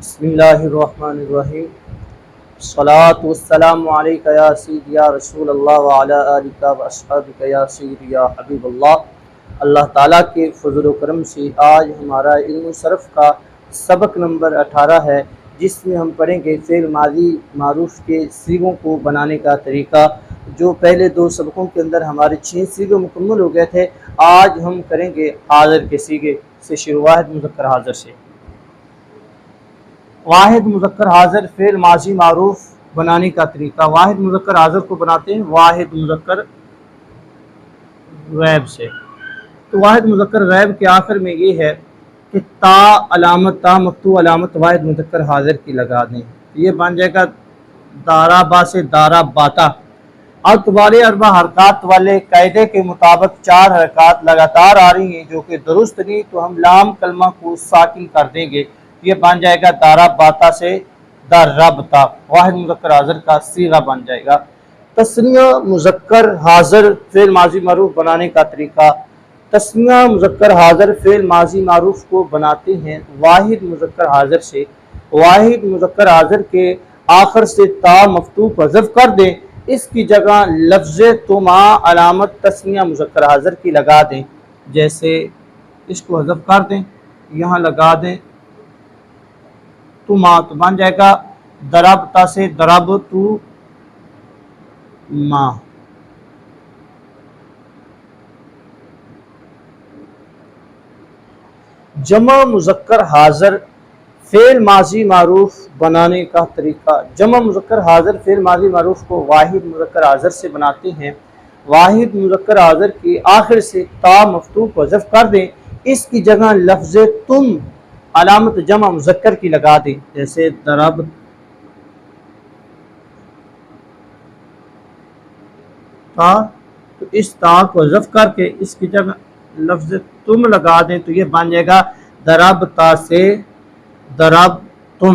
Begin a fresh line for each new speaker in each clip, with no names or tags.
بسم اللہ الرحمن الرحیم الصلاۃ والسلام علیک یا سیدی یا رسول اللہ وعلی آلک و اصحابک یا سیدی یا حبیب اللہ۔ اللہ تعالیٰ کے فضل و کرم سے آج ہمارا علم و صرف کا سبق نمبر 18 ہے، جس میں ہم پڑھیں گے فعل ماضی معروف کے صیغوں کو بنانے کا طریقہ۔ جو پہلے دو سبقوں کے اندر ہمارے 6 صیغے مکمل ہو گئے تھے، آج ہم کریں گے حاضر کے صیغے سے شروع، واحد مذکر حاضر سے۔ واحد مذکر حاضر فعل ماضی معروف بنانے کا طریقہ۔ واحد مذکر حاضر کو بناتے ہیں واحد مذکر غائب سے۔ تو واحد مذکر غائب کے آخر میں یہ ہے کہ تا علامت، تا مفتوح علامت واحد مذکر حاضر کی لگا دیں، یہ بن جائے گا دارا با سے دارا باتا۔ اب والے اربع حرکات والے قاعدے کے مطابق 4 حرکات لگاتار آ رہی ہیں جو کہ درست نہیں، تو ہم لام کلمہ کو ساکن کر دیں گے، یہ بن جائے گا دارا باتا سے دربتا، واحد مذکر حاضر کا صیغہ بن جائے گا۔ تثنیہ مذکر حاضر فعل ماضی معروف بنانے کا طریقہ۔ تثنیہ مذکر حاضر فعل ماضی معروف کو بناتے ہیں واحد مذکر حاضر سے۔ واحد مذکر حاضر کے آخر سے تا مفتوح کو حذف کر دیں، اس کی جگہ لفظ تما علامت تثنیہ مذکر حاضر کی لگا دیں، جیسے اس کو حذف کر دیں، یہاں لگا دیں تما، تو بن جائے گا دربتا سے دربتو ما۔ جمع مذکر حاضر فعل ماضی معروف بنانے کا طریقہ۔ جمع مذکر حاضر فعل ماضی معروف کو واحد مذکر حاضر سے بناتے ہیں۔ واحد مذکر حاضر کے آخر سے تا مفتوح کو حذف کر دیں، اس کی جگہ لفظ تم علامت جمع مذکر کی لگا دیں، جیسے درب تا، تو اس تا کو حذف کر کے اس کی جگہ لفظ تم لگا دیں، تو یہ بن جائے گا دربتا سے درب تم۔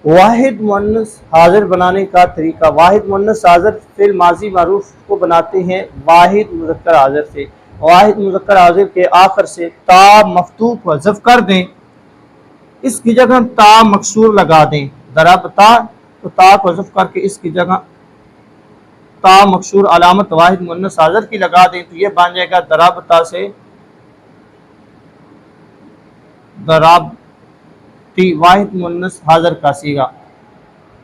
واحد مؤنث حاضر بنانے کا طریقہ۔ واحد مؤنث حاضر فعل ماضی معروف کو بناتے ہیں واحد مذکر حاضر سے۔ واحد مذکر حاضر کے آخر سے تا مفتوح کو حذف کر دیں، اس کی جگہ تا مکسور لگا دیں، دربتا، تو تا کو حذف کر کے اس کی جگہ تا مکسور علامت واحد مؤنث حاضر کی لگا دیں، تو یہ بن جائے گا دربتا سے دربتی، واحد مؤنث حاضر کا صیغہ۔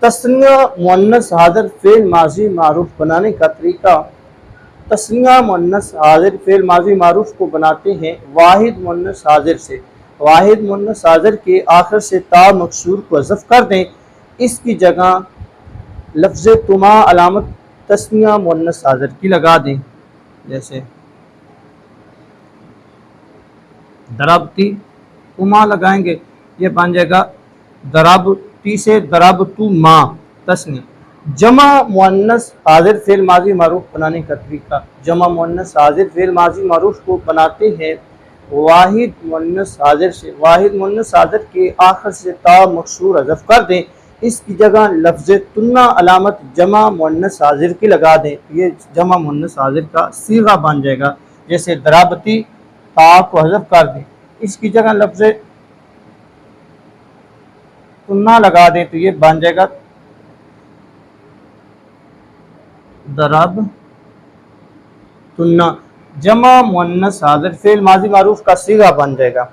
تثنیہ مؤنث حاضر فعل ماضی معروف بنانے کا طریقہ۔ تثنیہ مؤنث حاضر فعل ماضی معروف کو بناتے ہیں واحد مؤنث حاضر سے۔ واحد مؤنث حاضر کے آخر سے تا مکسور کو حذف کر دیں، اس کی جگہ لفظ تما علامت تثنیہ مؤنث حاضر کی لگا دیں، جیسے دربتی، تما لگائیں گے، یہ بن جائے گا دربتی سے دربتو ما، تثنیہ۔ جمع مؤنث حاضر فعل ماضی معروف بنانے کا طریقہ۔ جمع مؤنث حاضر فعل ماضی معروف کو بناتے ہیں واحد مؤنث حاضر سے۔ واحد مؤنث حاضر کے آخر سے تا مکسور حذف کر دیں، اس کی جگہ لفظ تنا علامت جمع مؤنث حاضر کی لگا دیں، یہ جمع مؤنث حاضر کا صیغہ بن جائے گا، جیسے دربتی، تا کو حذف کر دیں، اس کی جگہ لفظ تنا لگا دیں، تو یہ بن جائے گا درب تنا، جمع مؤنث حاضر فعل ماضی معروف کا صیغہ بن جائے گا۔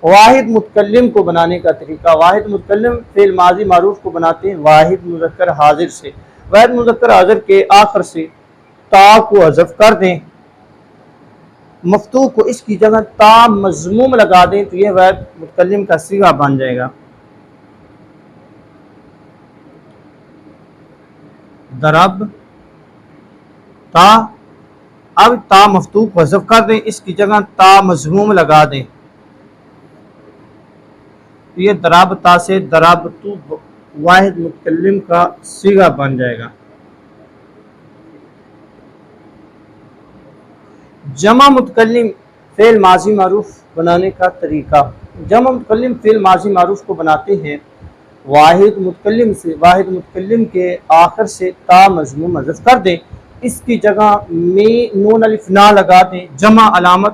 واحد متکلم کو بنانے کا طریقہ۔ واحد متکلم فعل ماضی معروف کو بناتے ہیں واحد مذکر حاضر سے۔ واحد مذکر حاضر کے آخر سے تا کو حذف کر دیں، مفتوح کو اس کی جگہ تا مضموم لگا دیں، تو یہ واحد متکلم کا صیغہ بن جائے گا درب تا۔ اب تا مفتوح کو حذف کر دیں، اس کی جگہ تا مضموم لگا دیں، تو یہ دربتا سے دربتو واحد متکلم کا صیغہ بن جائے گا۔ جمع متکلم فعل ماضی معروف بنانے کا طریقہ۔ جمع متکلم فعل ماضی معروف کو بناتے ہیں واحد متکلم سے۔ واحد متکلم کے آخر سے تا مضموم حذف کر دیں، اس کی جگہ میں نون الف نا لگا دیں، جمع علامت